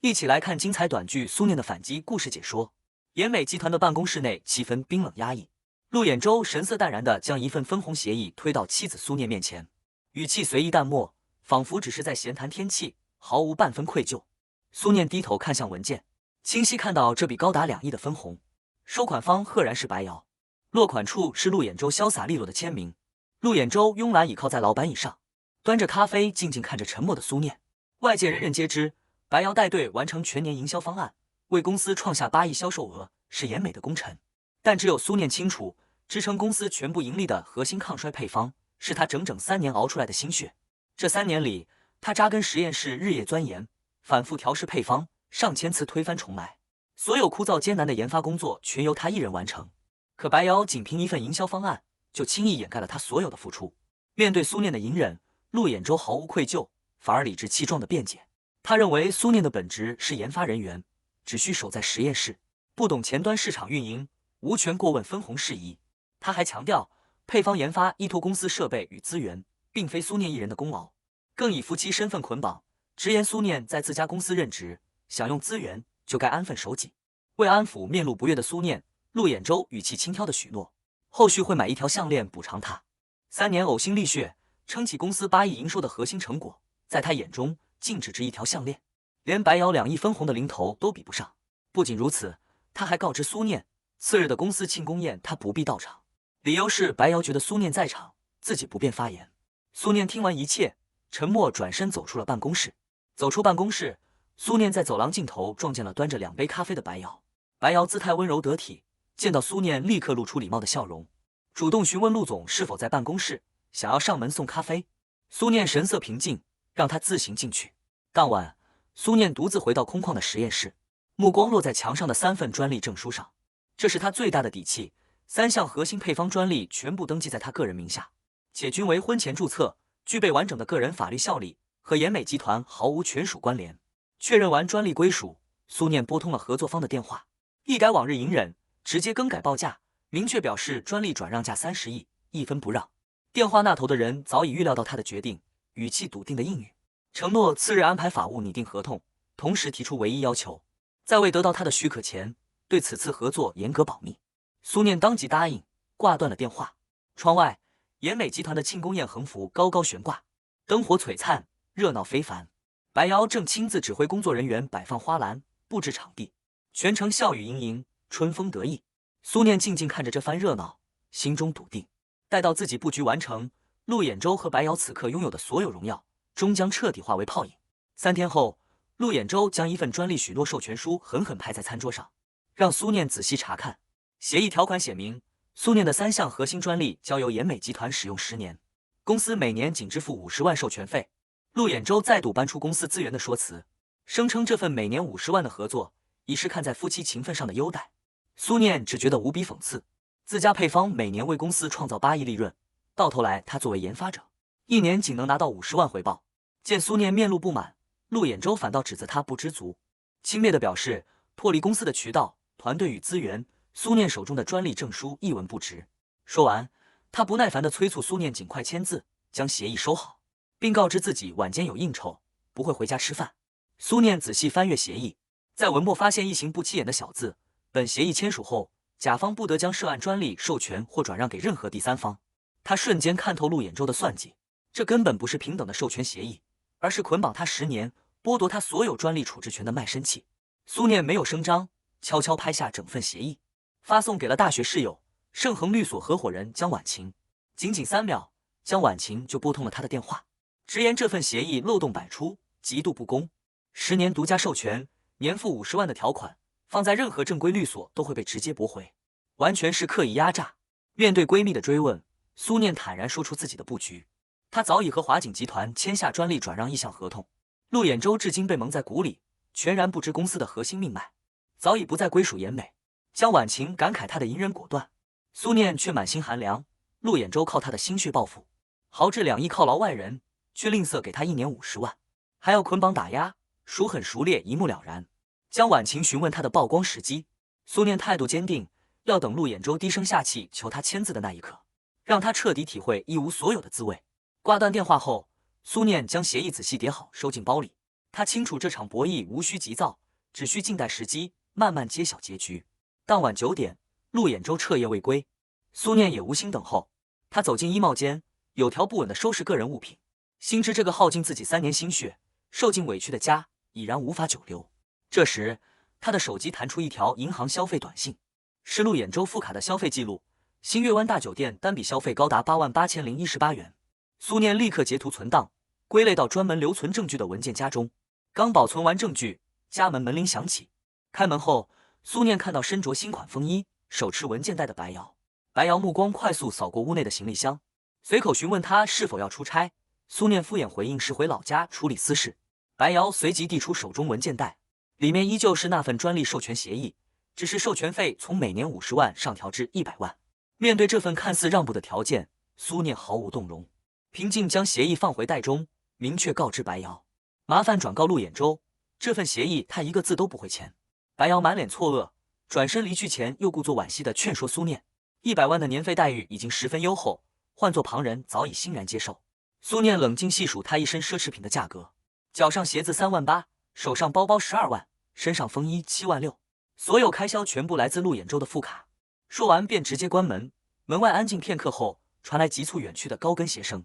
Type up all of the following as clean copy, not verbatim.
一起来看精彩短剧《苏念的反击》故事解说。妍美集团的办公室内气氛冰冷压抑，陆衍洲神色淡然地将一份分红协议推到妻子苏念面前，语气随意淡漠，仿佛只是在闲谈天气，毫无半分愧疚。苏念低头看向文件，清晰看到这笔高达2亿的分红，收款方赫然是白瑶，落款处是陆衍洲潇洒利落的签名。陆衍洲慵懒倚靠在老板椅上，端着咖啡静静看着沉默的苏念。外界人人皆知，白瑶带队完成全年营销方案，为公司创下8亿销售额，是妍美的功臣。但只有苏念清楚，支撑公司全部盈利的核心抗衰配方，是他整整3年熬出来的心血。这3年里，他扎根实验室，日夜钻研，反复调试配方，上千次推翻重来，所有枯燥艰难的研发工作全由他一人完成。可白瑶仅凭一份营销方案，就轻易掩盖了他所有的付出。面对苏念的隐忍，陆衍洲毫无愧疚，反而理直气壮地辩解。他认为苏念的本职是研发人员，只需守在实验室，不懂前端市场运营，无权过问分红事宜。他还强调，配方研发依托公司设备与资源，并非苏念一人的功劳，更以夫妻身份捆绑，直言苏念在自家公司任职，想用资源就该安分守己。为安抚面露不悦的苏念，陆衍洲语气轻佻的许诺，后续会买一条项链补偿他。3年呕心沥血撑起公司8亿营收的核心成果，在他眼中竟只值一条项链，连白瑶2亿分红的零头都比不上。不仅如此，他还告知苏念，次日的公司庆功宴他不必到场，理由是白瑶觉得苏念在场，自己不便发言。苏念听完一切，沉默转身走出了办公室。走出办公室，苏念在走廊尽头撞见了端着2杯咖啡的白瑶。白瑶姿态温柔得体，见到苏念立刻露出礼貌的笑容，主动询问陆总是否在办公室，想要上门送咖啡。苏念神色平静，让他自行进去。当晚，苏念独自回到空旷的实验室，目光落在墙上的3份专利证书上。这是他最大的底气，3项核心配方专利全部登记在他个人名下，且均为婚前注册，具备完整的个人法律效力，和妍美集团毫无权属关联。确认完专利归属，苏念拨通了合作方的电话，一改往日隐忍，直接更改报价，明确表示专利转让价30亿，一分不让。电话那头的人早已预料到他的决定，语气笃定的应允，承诺次日安排法务拟定合同，同时提出唯一要求，在未得到他的许可前，对此次合作严格保密。苏念当即答应，挂断了电话。窗外，妍美集团的庆功宴横幅高高悬挂，灯火璀璨，热闹非凡。白瑶正亲自指挥工作人员摆放花篮，布置场地，全程笑语盈盈，春风得意。苏念静静看着这番热闹，心中笃定，待到自己布局完成，陆衍洲和白瑶此刻拥有的所有荣耀，终将彻底化为泡影。3天后，陆衍洲将一份专利许诺授权书狠狠拍在餐桌上，让苏念仔细查看。协议条款写明，苏念的3项核心专利交由妍美集团使用10年，公司每年仅支付50万授权费。陆衍洲再度搬出公司资源的说辞，声称这份每年50万的合作，已是看在夫妻情分上的优待。苏念只觉得无比讽刺，自家配方每年为公司创造8亿利润，到头来他作为研发者，1年仅能拿到50万回报。见苏念面露不满，陆衍洲反倒指责他不知足，轻蔑地表示脱离公司的渠道、团队与资源，苏念手中的专利证书一文不值。说完，他不耐烦地催促苏念尽快签字，将协议收好，并告知自己晚间有应酬，不会回家吃饭。苏念仔细翻阅协议，在文末发现一行不起眼的小字：本协议签署后，甲方不得将涉案专利授权或转让给任何第三方。他瞬间看透陆衍洲的算计，这根本不是平等的授权协议，而是捆绑他10年，剥夺他所有专利处置权的卖身契。苏念没有声张，悄悄拍下整份协议，发送给了大学室友、盛恒律所合伙人江婉晴。仅仅3秒，江婉晴就拨通了他的电话，直言这份协议漏洞百出，极度不公，10年独家授权，年付50万的条款，放在任何正规律所都会被直接驳回，完全是刻意压榨。面对闺蜜的追问，苏念坦然说出自己的布局。他早已和华景集团签下专利转让意向合同，陆衍洲至今被蒙在鼓里，全然不知公司的核心命脉，早已不再归属妍美。江婉晴感慨他的隐忍果断，苏念却满心寒凉。陆衍洲靠他的心血报复，豪掷2亿犒劳外人，却吝啬给他1年50万，还要捆绑打压，孰狠孰劣一目了然。江婉晴询问他的曝光时机，苏念态度坚定，要等陆衍洲低声下气求他签字的那一刻，让他彻底体会一无所有的滋味。挂断电话后，苏念将协议仔细叠好，收进包里，他清楚这场博弈无需急躁，只需静待时机，慢慢揭晓结局。当晚9点，陆衍州彻夜未归，苏念也无心等候。他走进衣帽间，有条不紊地收拾个人物品，心知这个耗尽自己3年心血、受尽委屈的家已然无法久留。这时，他的手机弹出一条银行消费短信，是陆衍州副卡的消费记录。新月湾大酒店单笔消费高达88018元。苏念立刻截图存档，归类到专门留存证据的文件夹中。刚保存完证据，家门门铃响起。开门后，苏念看到身着新款风衣、手持文件袋的白瑶。白瑶目光快速扫过屋内的行李箱，随口询问他是否要出差。苏念敷衍回应是回老家处理私事。白瑶随即递出手中文件袋，里面依旧是那份专利授权协议，只是授权费从每年50万上调至100万。面对这份看似让步的条件，苏念毫无动容，平静将协议放回袋中，明确告知白瑶，麻烦转告陆衍州，这份协议他一个字都不会签。白瑶满脸错愕，转身离去前又故作惋惜地劝说苏念，100万的年费待遇已经十分优厚，换做旁人早已欣然接受。苏念冷静细数他一身奢侈品的价格，脚上鞋子3万8，手上包包12万，身上风衣7万6，所有开销全部来自陆衍州的副卡。说完便直接关门，门外安静片刻后，传来急促远去的高跟鞋声。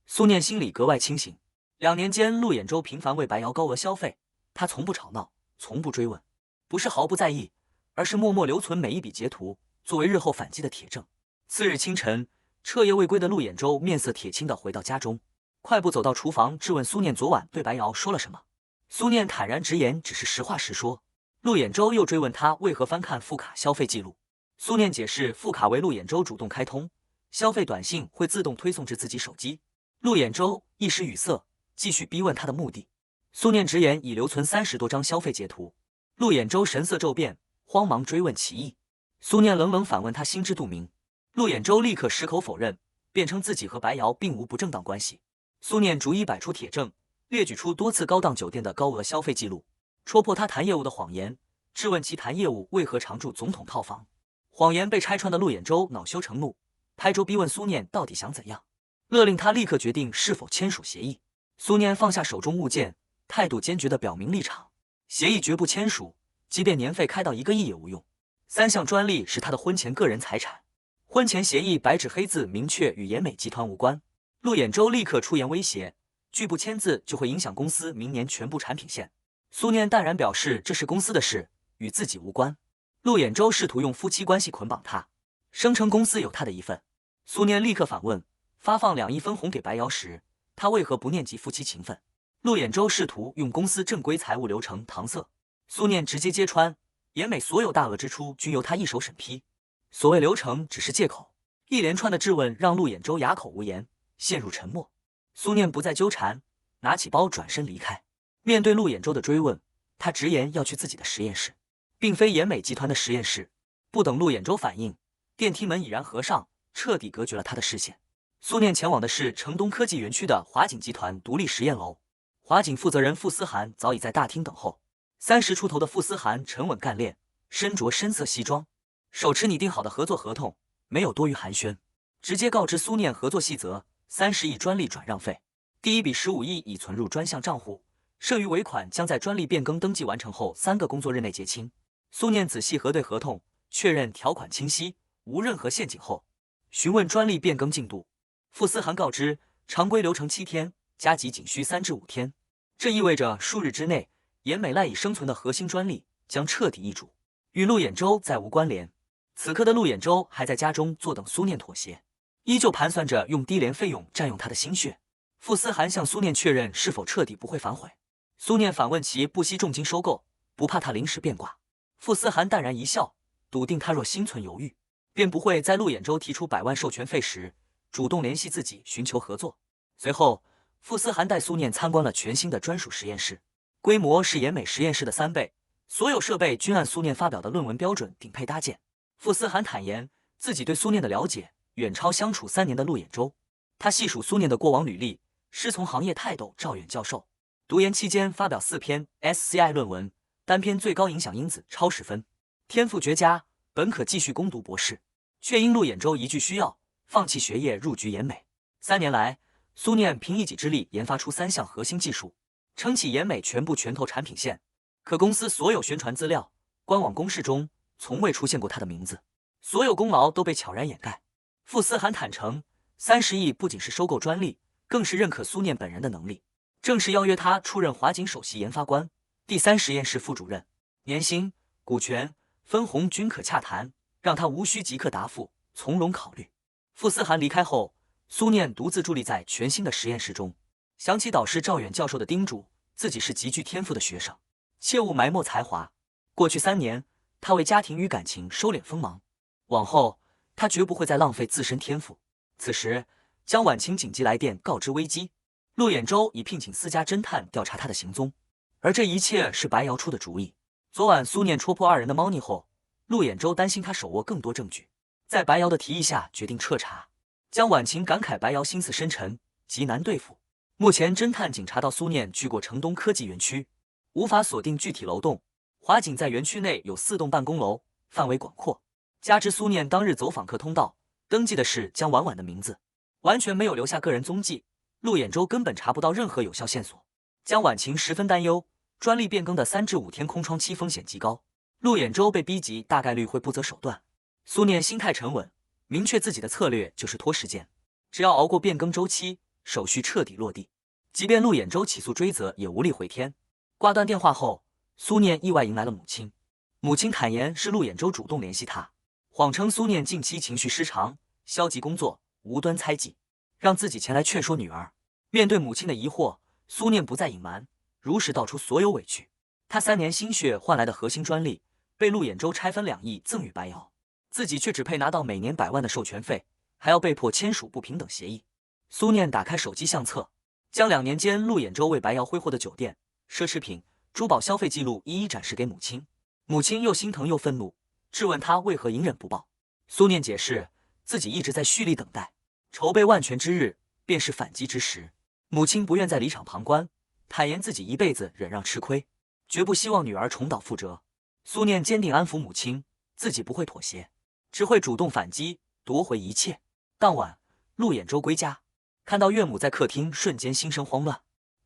苏念心里格外清醒，2年间陆衍州频繁为白瑶高额消费，他从不吵闹，从不追问，不是毫不在意，而是默默留存每一笔截图，作为日后反击的铁证。次日清晨，彻夜未归的陆衍州面色铁青地回到家中，快步走到厨房质问苏念昨晚对白瑶说了什么。苏念坦然直言只是实话实说。陆衍州又追问他为何翻看副卡消费记录。苏念解释副卡为陆衍州主动开通，消费短信会自动推送至自己手机。陆衍州一时语塞，继续逼问他的目的。苏念直言已留存30多张消费截图。陆衍州神色骤变，慌忙追问其意。苏念冷冷反问他心知肚明。陆衍州立刻矢口否认，辩称自己和白瑶并无不正当关系。苏念逐一摆出铁证，列举出多次高档酒店的高额消费记录，戳破他谈业务的谎言，质问其谈业务为何常住总统套房。谎言被拆穿的陆衍州恼羞成怒，拍桌逼问苏念到底想怎样，勒令他立刻决定是否签署协议。苏念放下手中物件，态度坚决地表明立场：协议绝不签署，即便年费开到1个亿也无用。3项专利是他的婚前个人财产，婚前协议白纸黑字明确与妍美集团无关。陆衍州立刻出言威胁，拒不签字就会影响公司明年全部产品线。苏念淡然表示这是公司的事，与自己无关。陆衍州试图用夫妻关系捆绑他，声称公司有他的一份。苏念立刻反问，发放2亿分红给白瑶时，他为何不念及夫妻情分？陆衍州试图用公司正规财务流程搪塞，苏念直接揭穿，妍美所有大额支出均由他一手审批，所谓流程只是借口。一连串的质问让陆衍州哑口无言，陷入沉默。苏念不再纠缠，拿起包转身离开。面对陆衍州的追问，他直言要去自己的实验室，并非妍美集团的实验室。不等陆衍州反应，电梯门已然合上，彻底隔绝了他的视线。苏念前往的是城东科技园区的华景集团独立实验楼，华景负责人傅思涵早已在大厅等候。30出头的傅思涵沉稳干练，身着深色西装，手持拟定好的合作合同，没有多余寒暄，直接告知苏念合作细则：30亿专利转让费，第一笔15亿已存入专项账户，剩余尾款将在专利变更登记完成后3个工作日内结清。苏念仔细核对合同，确认条款清晰，无任何陷阱后，询问专利变更进度。傅思涵告知，常规流程7天，加急仅需3至5天。这意味着数日之内，妍美赖以生存的核心专利将彻底易主，与陆衍州再无关联。此刻的陆衍州还在家中坐等苏念妥协，依旧盘算着用低廉费用占用他的心血。傅思涵向苏念确认是否彻底不会反悔。苏念反问其不惜重金收购，不怕他临时变卦。傅思涵淡然一笑，笃定他若心存犹豫，便不会在陆衍州提出100万授权费时主动联系自己寻求合作。随后，傅思涵带苏念参观了全新的专属实验室，规模是妍美实验室的3倍，所有设备均按苏念发表的论文标准顶配搭建。傅思涵坦言，自己对苏念的了解远超相处3年的陆衍州。他细数苏念的过往履历，师从行业泰斗赵远教授，读研期间发表4篇 SCI 论文，单篇最高影响因子超10分，天赋绝佳，本可继续攻读博士，却因陆衍州一句需要，放弃学业入局妍美。3年来，苏念凭一己之力研发出3项核心技术，撑起岩美全部拳头产品线。可公司所有宣传资料、官网公示中从未出现过他的名字，所有功劳都被悄然掩盖。傅思涵坦诚，30亿不仅是收购专利，更是认可苏念本人的能力，正式邀约他出任华景首席研发官、第3实验室副主任，年薪、股权、分红均可洽谈，让他无需即刻答复，从容考虑。傅思涵离开后，苏念独自伫立在全新的实验室中，想起导师赵远教授的叮嘱，自己是极具天赋的学生，切勿埋没才华。过去3年，他为家庭与感情收敛锋芒，往后他绝不会再浪费自身天赋。此时，江婉晴紧急来电告知危机，陆衍洲已聘请私家侦探调查他的行踪，而这一切是白瑶出的主意。昨晚苏念戳破2人的猫腻后，陆衍洲担心他手握更多证据，在白瑶的提议下决定彻查。江婉晴感慨白瑶心思深沉，极难对付。目前侦探警察到苏念去过城东科技园区，无法锁定具体楼栋。华景在园区内有4栋办公楼，范围广阔，加之苏念当日走访客通道登记的是江婉婉的名字，完全没有留下个人踪迹，陆衍洲根本查不到任何有效线索。江婉晴十分担忧，专利变更的3至5天空窗期风险极高，陆衍洲被逼急大概率会不择手段。苏念心态沉稳，明确自己的策略就是拖时间，只要熬过变更周期，手续彻底落地，即便陆衍洲起诉追责也无力回天。挂断电话后，苏念意外迎来了母亲。母亲坦言是陆衍洲主动联系他，谎称苏念近期情绪失常、消极工作、无端猜忌，让自己前来劝说女儿。面对母亲的疑惑，苏念不再隐瞒，如实道出所有委屈。他3年心血换来的核心专利，被陆衍洲拆分2亿赠与白瑶，自己却只配拿到每年100万的授权费，还要被迫签署不平等协议。苏念打开手机相册，将2年间陆衍洲为白瑶挥霍的酒店、奢侈品、珠宝消费记录一一展示给母亲。母亲又心疼又愤怒，质问他为何隐忍不报。苏念解释自己一直在蓄力等待，筹备万全之日便是反击之时。母亲不愿再离场旁观，坦言自己一辈子忍让吃亏，绝不希望女儿重蹈覆辙。苏念坚定安抚母亲，自己不会妥协，只会主动反击，夺回一切。当晚，陆衍洲归家，看到岳母在客厅，瞬间心生慌乱。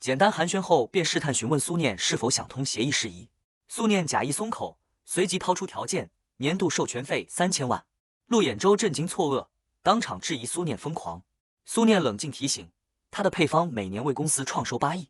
简单寒暄后，便试探询问苏念是否想通协议事宜。苏念假意松口，随即抛出条件：年度授权费3000万。陆衍洲震惊错愕，当场质疑苏念疯狂。苏念冷静提醒，他的配方每年为公司创收8亿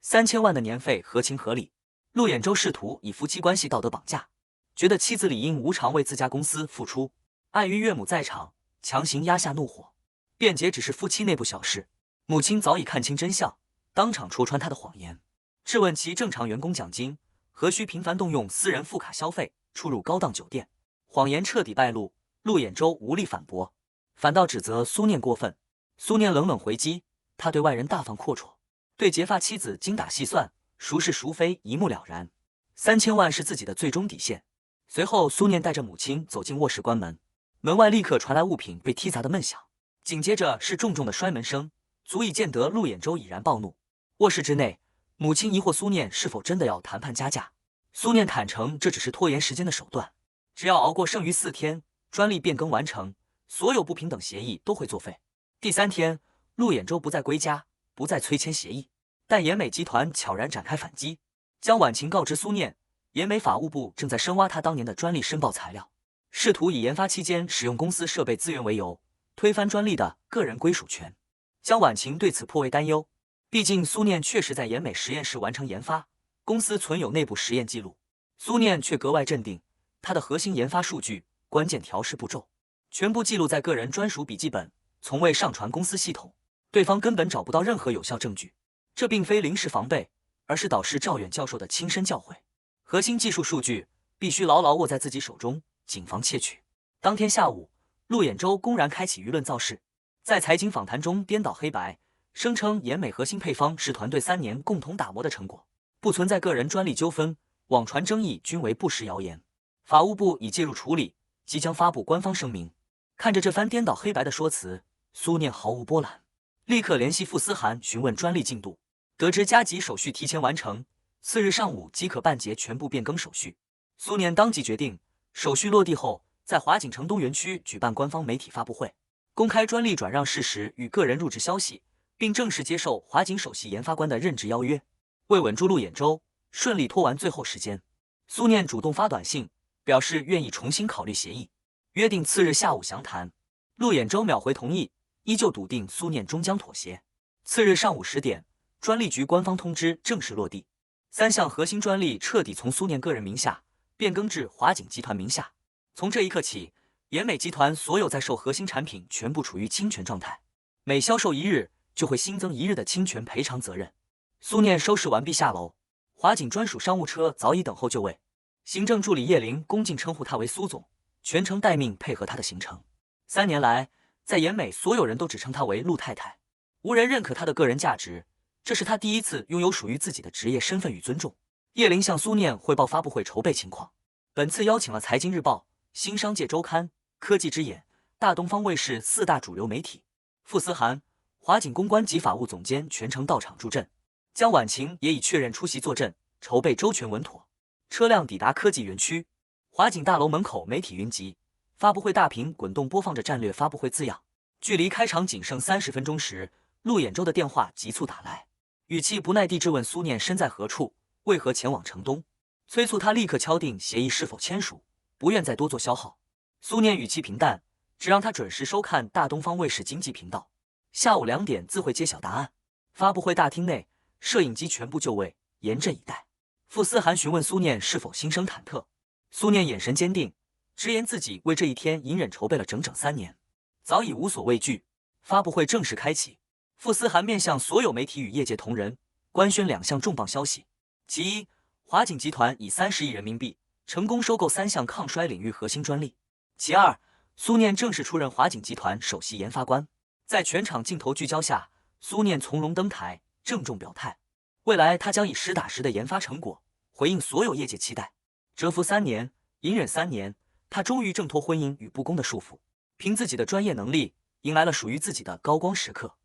，3000万的年费合情合理。陆衍洲试图以夫妻关系道德绑架，觉得妻子理应无偿为自家公司付出，碍于岳母在场，强行压下怒火，辩解只是夫妻内部小事。母亲早已看清真相，当场戳穿他的谎言，质问其正常员工奖金何须频繁动用私人副卡消费，出入高档酒店。谎言彻底败露，陆衍洲无力反驳，反倒指责苏念过分。苏念冷冷回击，他对外人大放阔绰，对结发妻子精打细算，孰是孰非一目了然。3000万是自己的最终底线。随后，苏念带着母亲走进卧室关门，门外立刻传来物品被踢砸的闷响，紧接着是重重的摔门声，足以见得陆衍洲已然暴怒。卧室之内，母亲疑惑苏念是否真的要谈判加价。苏念坦诚这只是拖延时间的手段，只要熬过剩余4天，专利变更完成，所有不平等协议都会作废。第3天，陆衍洲不再归家，不再催签协议，但岩美集团悄然展开反击。江婉晴告知苏念，岩美法务部正在深挖他当年的专利申报材料，试图以研发期间使用公司设备资源为由，推翻专利的个人归属权。江婉晴对此颇为担忧，毕竟苏念确实在岩美实验室完成研发，公司存有内部实验记录。苏念却格外镇定，他的核心研发数据、关键调试步骤全部记录在个人专属笔记本，从未上传公司系统，对方根本找不到任何有效证据。这并非临时防备，而是导师赵远教授的亲身教诲。核心技术数据必须牢牢握在自己手中，谨防窃取。当天下午，陆衍洲公然开启舆论造势，在财经访谈中颠倒黑白，声称岩美核心配方是团队3年共同打磨的成果，不存在个人专利纠纷，网传争议均为不实谣言。法务部已介入处理，即将发布官方声明。看着这番颠倒黑白的说辞，苏念毫无波澜，立刻联系傅思涵询问专利进度，得知加急手续提前完成，次日上午即可办结全部变更手续。苏念当即决定，手续落地后，在华景城东园区举办官方媒体发布会，公开专利转让事实与个人入职消息，并正式接受华景首席研发官的任职邀约。为稳住陆衍舟，顺利拖完最后时间，苏念主动发短信表示愿意重新考虑协议，约定次日下午详谈。陆衍舟秒回同意，依旧笃定苏念终将妥协。次日上午10点，专利局官方通知正式落地，3项核心专利彻底从苏念个人名下变更至华景集团名下。从这一刻起，岩美集团所有在售核心产品全部处于侵权状态，每销售1日就会新增1日的侵权赔偿责任。苏念收拾完毕下楼，华景专属商务车早已等候就位。行政助理叶玲恭敬称呼他为苏总，全程待命配合他的行程。3年来，在岩美所有人都只称他为陆太太，无人认可他的个人价值，这是他第一次拥有属于自己的职业身份与尊重。叶玲向苏念汇报发布会筹备情况，本次邀请了财经日报、新商界周刊、科技之眼、大东方卫视4大主流媒体。傅思涵、华景公关及法务总监全程到场助阵，江婉晴也已确认出席坐镇，筹备周全稳妥。车辆抵达科技园区，华景大楼门口媒体云集，发布会大屏滚动播放着战略发布会字样。距离开场仅剩30分钟时，陆衍舟的电话急促打来，语气不耐地质问苏念身在何处，为何前往城东，催促他立刻敲定协议是否签署，不愿再多做消耗。苏念语气平淡，只让他准时收看大东方卫视经济频道，下午2点自会揭晓答案。发布会大厅内，摄影机全部就位，严阵以待。傅思涵询问苏念是否心生忐忑，苏念眼神坚定，直言自己为这一天隐忍筹备了整整3年，早已无所畏惧。发布会正式开启，傅思涵面向所有媒体与业界同仁官宣2项重磅消息：其一，华景集团以30亿人民币成功收购3项抗衰领域核心专利；其二，苏念正式出任华景集团首席研发官。在全场镜头聚焦下，苏念从容登台，郑重表态，未来他将以实打实的研发成果回应所有业界期待。蛰伏3年，隐忍3年，他终于挣脱婚姻与不公的束缚，凭自己的专业能力迎来了属于自己的高光时刻。